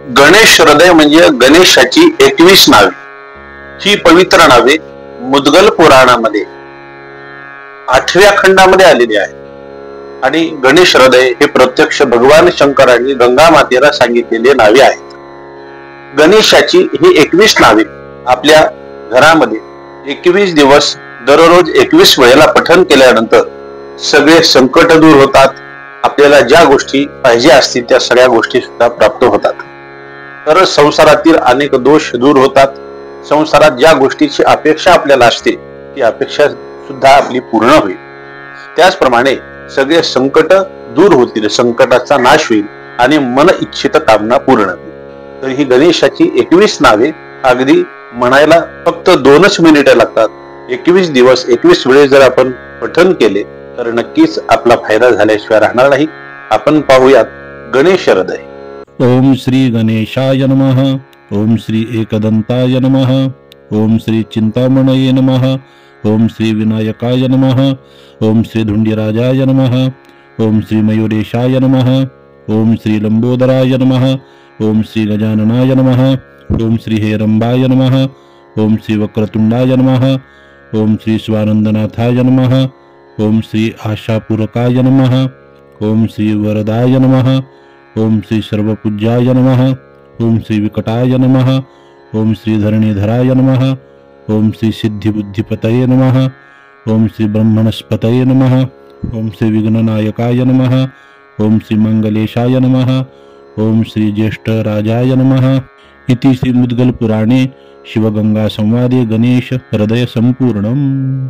गणेश हृदय म्हणजे गणेशाची 21 नावे. ही पवित्र नावे मुद्गल पुराणामध्ये 8व्या खंडामध्ये आलेली आहे. आणि गणेश हृदय हे प्रत्यक्ष भगवान शंकरांनी गंगा मातेला सांगितलेले नावे आहेत. गणेशाची ही 21 नावे आपल्या घरामध्ये 21 दिवस दररोज 21 वेळेला पठण केल्यानंतर सगळे संकट दूर होतात. आपल्याला ज्या गोष्टी पाहिजे असतील त्या सगळ्या गोष्टी सुद्धा प्राप्त होतात. तर संसारातील अनेक दोष दूर होतात. संसारात ज्या गोष्टीची अपेक्षा आपल्याला असते ती अपेक्षा सुद्धा आपली पूर्ण होईल. त्याचप्रमाणे सगळे संकट दूर होतील, संकटाचा नाश होईल आणि मन इच्छित कामना पूर्ण होईल. तर ही गणेशाची 21 नावे अगदी म्हणायला फक्त 2च मिनिटे लागतात. 21 दिवस 21 वेळेस जर आपण पठण केले तर नक्कीच आपला फायदा झाल्याशिवाय राहणार नाही. आपण पाहूयात गणेश हृदय. ओम श्री गणेशाय नमः. ओम श्री एकदंताय नमः. ओम श्री चिंतामणये नमः. ओम श्री विनायकाय नमः. ओम श्री धुंडिराजाय नमः. ओम श्री मयूरेशाय नमः. ओम श्री लंबोदराय नमः. ओम श्री गजाननाय नमः. ओम श्री हेरंबाय नमः. ओम श्री वक्रतुंडाय नमः. ओम श्री स्वानंदनाथाय नमः. ओम श्री आशापूरकाय नमः. ओम श्री वरदाय नमः. ओम श्री सर्वपूज्याय नमः. ओम श्री विकटाय नमः. ओम श्री धरणीधराय नमः. ओम श्री सिद्धिबुद्धिपतये नमः. ओम श्री ब्रह्मणस्पतये नमः. ओम श्री विघ्ननायकाय नमः. ओम श्री मंगलेशाय नमः. ओम श्री ज्येष्ठ राजाय नमः. इति श्री मुद्गल पुराणे शिवगंगा संवादे गणेश हृदय संपूर्णम्.